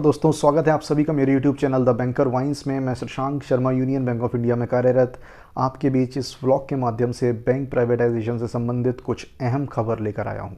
दोस्तों, स्वागत है आप सभी का मेरे YouTube channel the banker vines में। मैं Shashank Sharma union bank of India में कार्यरत आपके बीच इस व्लॉग के माध्यम से बैंक प्राइवेटाइजेशन से संबंधित कुछ अहम खबर लेकर आया हूं।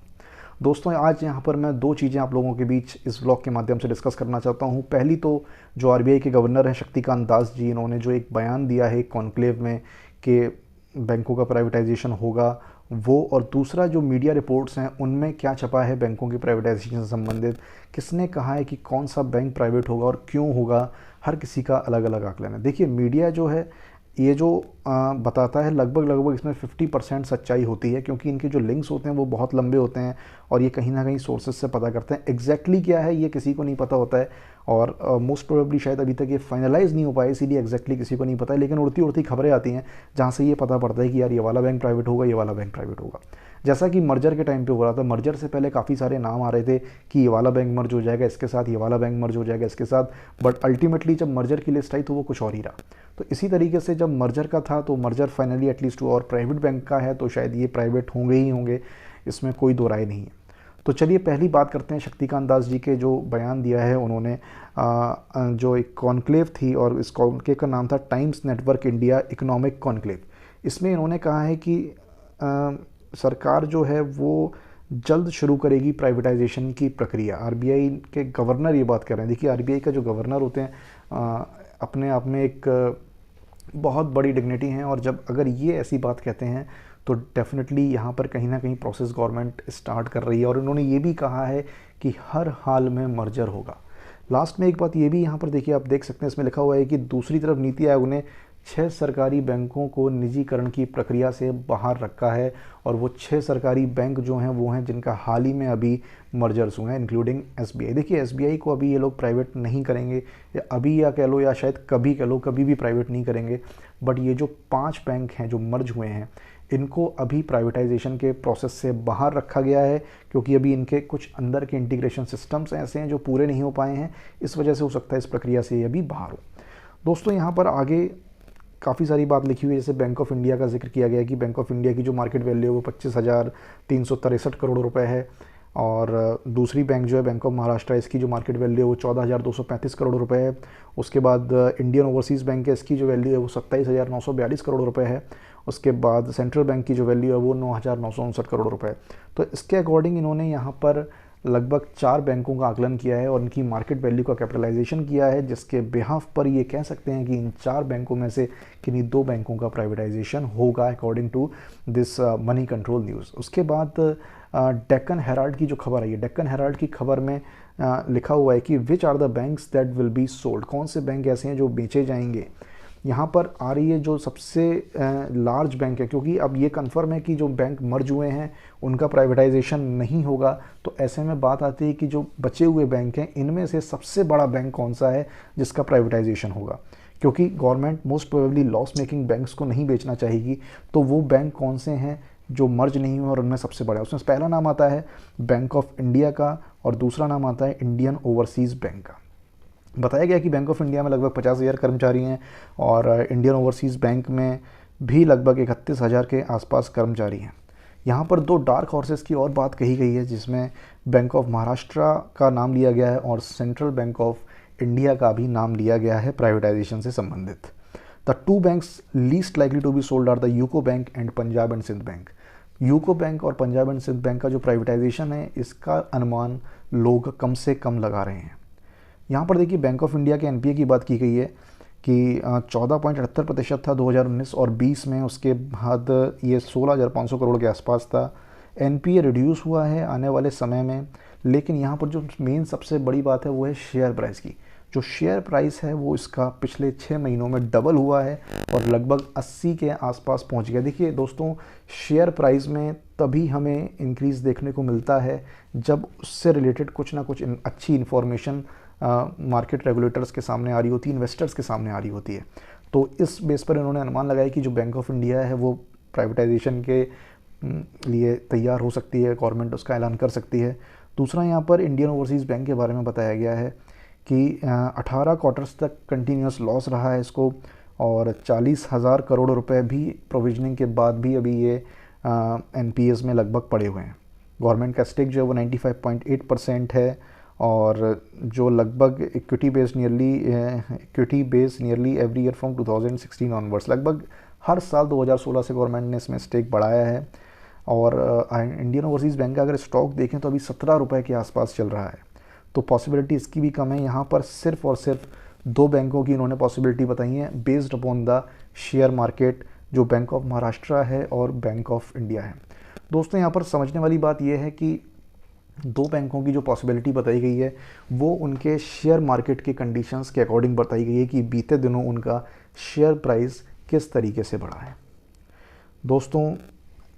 दोस्तों, आज यहां पर मैं दो चीज़ें आप लोगों के बीच इस व्लॉग के माध्यम से डिस्कस करना चाहता हूं। पहली तो जो आरबीआई के गवर्नर हैं शक्तिकांत दास जी, इन्होंने जो एक बयान दिया है कॉन्क्लेव में कि बैंकों का प्राइवेटाइजेशन होगा वो, और दूसरा जो मीडिया रिपोर्ट्स हैं उनमें क्या छपा है बैंकों की प्राइवेटाइजेशन से संबंधित, किसने कहा है कि कौन सा बैंक प्राइवेट होगा और क्यों होगा, हर किसी का अलग अलग आकलन है। देखिए, मीडिया जो है ये जो बताता है लगभग इसमें 50% सच्चाई होती है, क्योंकि इनके जो लिंक्स होते हैं वो बहुत लंबे होते हैं और ये कहीं ना कहीं सोर्सेज से पता करते हैं। एग्जैक्टली क्या है ये किसी को नहीं पता होता है और मोस्ट प्रोबेबली शायद अभी तक ये फाइनलाइज नहीं हो पाया, इसीलिए एग्जैक्टली किसी को नहीं पता है। लेकिन उड़ती उड़ती खबरें आती हैं जहाँ से ये पता पड़ता है कि यार ये वाला बैंक प्राइवेट होगा, ये वाला बैंक प्राइवेट होगा। जैसा कि मर्जर के टाइम पे हो रहा था, मर्जर से पहले काफ़ी सारे नाम आ रहे थे कि ये वाला बैंक मर्ज हो जाएगा इसके साथ, ये वाला बैंक मर्ज हो जाएगा इसके साथ, बट अल्टीमेटली जब मर्जर की लिस्ट आई तो वो कुछ और ही रहा। तो इसी तरीके से जब मर्जर का था तो मर्जर फाइनली एटलीस्ट और प्राइवेट बैंक का है तो शायद ये प्राइवेट होंगे ही होंगे, इसमें कोई दो राय नहीं है। तो चलिए पहली बात करते हैं शक्तिकांत दास जी के जो बयान दिया है उन्होंने। जो एक कॉन्क्लेव थी और इस कॉन्क्लेव का नाम था times network India economic conclave. इसमें इन्होंने कहा है कि सरकार जो है वो जल्द शुरू करेगी प्राइवेटाइजेशन की प्रक्रिया। आरबीआई के गवर्नर ये बात कर रहे हैं। देखिए, आरबीआई का जो गवर्नर होते हैं अपने आप में एक बहुत बड़ी डिग्निटी हैं, और जब अगर ये ऐसी बात कहते हैं तो डेफिनेटली यहाँ पर कहीं ना कहीं प्रोसेस गवर्नमेंट स्टार्ट कर रही है। और उन्होंने ये भी कहा है कि हर हाल में मर्जर होगा। लास्ट में एक बात ये भी यहाँ पर देखिए, आप देख सकते हैं इसमें लिखा हुआ है कि दूसरी तरफ नीति आयोग ने 6 सरकारी बैंकों को निजीकरण की प्रक्रिया से बाहर रखा है, और वो 6 सरकारी बैंक जो हैं वो हैं जिनका हाल ही में अभी मर्जर्स हुए हैं, इंक्लूडिंग एसबीआई। देखिए, एसबीआई को अभी ये लोग प्राइवेट नहीं करेंगे, या अभी या कह लो या शायद कभी कह लो, कभी भी प्राइवेट नहीं करेंगे। बट ये जो 5 बैंक हैं जो मर्ज हुए हैं इनको अभी प्राइवेटाइजेशन के प्रोसेस से बाहर रखा गया है, क्योंकि अभी इनके कुछ अंदर के इंटीग्रेशन सिस्टम्स ऐसे हैं जो पूरे नहीं हो पाए हैं। इस वजह से हो सकता है इस प्रक्रिया से ये अभी बाहर हो। दोस्तों, यहाँ पर आगे काफ़ी सारी बात लिखी हुई है। जैसे बैंक ऑफ इंडिया का जिक्र किया गया है कि बैंक ऑफ इंडिया की जो मार्केट वैल्यू है वो 25,363 करोड़ रुपए है, और दूसरी बैंक जो है बैंक ऑफ महाराष्ट्र, इसकी जो मार्केट वैल्यू है वो 14,235 करोड़ रुपए है। उसके बाद इंडियन ओवरसीज़ बैंक है, इसकी जो वैल्यू है वो 27,942 करोड़ रुपए है। उसके बाद सेंट्रल बैंक की जो वैल्यू है वो 9,959 करोड़ रुपए है। तो इसके अकॉर्डिंग इन्होंने यहाँ पर लगभग 4 बैंकों का आकलन किया है और इनकी मार्केट वैल्यू का कैपिटलाइजेशन किया है, जिसके बिहाफ पर ये कह सकते हैं कि इन 4 बैंकों में से किन्हीं 2 बैंकों का प्राइवेटाइजेशन होगा, according to this money control news. उसके बाद डेक्कन हेराल्ड की जो खबर आई है, डेक्कन हेराल्ड की खबर में लिखा हुआ है कि which are the banks that will be sold, कौन से बैंक ऐसे हैं जो बेचे जाएंगे। यहाँ पर आ रही है जो सबसे लार्ज बैंक है, क्योंकि अब ये कन्फर्म है कि जो बैंक मर्ज हुए हैं उनका प्राइवेटाइजेशन नहीं होगा। तो ऐसे में बात आती है कि जो बचे हुए बैंक हैं इनमें से सबसे बड़ा बैंक कौन सा है जिसका प्राइवेटाइजेशन होगा, क्योंकि government most probably loss making banks को नहीं बेचना चाहेगी। तो वो बैंक कौन से हैं जो मर्ज नहीं हुए और उनमें सबसे बड़ा है, उसमें पहला नाम आता है बैंक ऑफ इंडिया का और दूसरा नाम आता है इंडियन ओवरसीज़ बैंक का। बताया गया कि बैंक ऑफ इंडिया में लगभग 50,000 कर्मचारी हैं और इंडियन ओवरसीज़ बैंक में भी लगभग 31,000 के आसपास कर्मचारी हैं। यहाँ पर 2 डार्क हॉर्सेस की और बात कही गई है, जिसमें बैंक ऑफ महाराष्ट्र का नाम लिया गया है और सेंट्रल बैंक ऑफ इंडिया का भी नाम लिया गया है प्राइवेटाइजेशन से संबंधित। The 2 banks least likely to be sold are the UCO bank and Punjab and Sind bank. UCO bank और पंजाब एंड सिंध बैंक का जो प्राइवेटाइजेशन है इसका अनुमान लोग कम से कम लगा रहे हैं। यहाँ पर देखिए, बैंक ऑफ इंडिया के एनपीए की बात की गई है कि 14.78% था 2019 और 20 में, उसके बाद ये 16,500 करोड़ के आसपास था। एनपीए रिड्यूस हुआ है आने वाले समय में, लेकिन यहाँ पर जो मेन सबसे बड़ी बात है वो है शेयर प्राइस की। जो शेयर प्राइस है वो इसका पिछले 6 महीनों में डबल हुआ है और लगभग 80 के आसपास पहुँच गया। देखिए दोस्तों, शेयर प्राइस में तभी हमें इंक्रीज़ देखने को मिलता है जब उससे रिलेटेड कुछ ना कुछ अच्छी इन्फॉर्मेशन मार्केट रेगुलेटर्स के सामने आ रही होती है, इन्वेस्टर्स के सामने आ रही होती है। तो इस बेस पर इन्होंने अनुमान लगाया कि जो बैंक ऑफ इंडिया है वो प्राइवेटाइजेशन के लिए तैयार हो सकती है, गवर्नमेंट उसका ऐलान कर सकती है। दूसरा, यहाँ पर इंडियन ओवरसीज़ बैंक के बारे में बताया गया है कि 18 क्वार्टर्स तक कंटिन्यूस लॉस रहा है इसको, और 40,000 करोड़ रुपए भी प्रोविजनिंग के बाद भी अभी ये एनपीएस में लगभग पड़े हुए हैं। गवर्नमेंट का स्टेक जो है वो 95.8% है और जो लगभग equity based nearly every year from 2016 onwards, लगभग हर साल 2016 से गवर्नमेंट ने इसमें स्टेक बढ़ाया है। और इंडियन ओवरसीज़ बैंक का अगर स्टॉक देखें तो अभी 17 रुपये के आसपास चल रहा है। तो पॉसिबिलिटी इसकी भी कम है। यहाँ पर सिर्फ और सिर्फ 2 बैंकों की इन्होंने पॉसिबिलिटी बताई है based upon the share market, जो बैंक ऑफ महाराष्ट्र है और बैंक ऑफ इंडिया है। दोस्तों, यहाँ पर समझने वाली बात यह है कि 2 बैंकों की जो पॉसिबिलिटी बताई गई है वो उनके शेयर मार्केट के कंडीशंस के अकॉर्डिंग बताई गई है कि बीते दिनों उनका शेयर प्राइस किस तरीके से बढ़ा है। दोस्तों,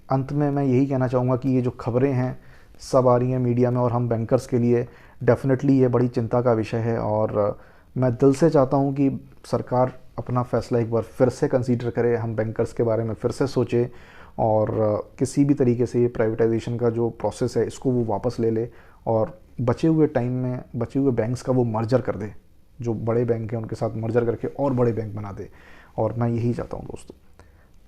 अंत में मैं यही कहना चाहूँगा कि ये जो खबरें हैं सब आ रही हैं मीडिया में और हम बैंकर्स के लिए डेफिनेटली ये बड़ी चिंता का विषय है। और मैं दिल से चाहता हूँ कि सरकार अपना फ़ैसला एक बार फिर से कंसीडर करे, हम बैंकर्स के बारे में फिर से सोचे और किसी भी तरीके से ये प्राइवेटाइजेशन का जो प्रोसेस है इसको वो वापस ले ले और बचे हुए टाइम में बचे हुए बैंक्स का वो मर्जर कर दे, जो बड़े बैंक हैं उनके साथ मर्जर करके और बड़े बैंक बना दे। और मैं यही चाहता हूँ दोस्तों।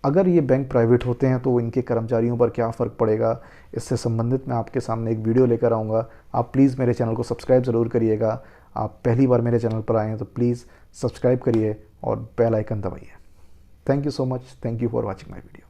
अगर ये बैंक प्राइवेट होते हैं तो इनके कर्मचारियों पर क्या फ़र्क पड़ेगा, इससे संबंधित मैं आपके सामने एक वीडियो लेकर आऊँगा। आप प्लीज़ मेरे चैनल को सब्सक्राइब ज़रूर करिएगा। आप पहली बार मेरे चैनल पर आए हैं तो प्लीज़ सब्सक्राइब करिए और बेल आइकन दबाइए। Thank you so much. Thank you for watching my video.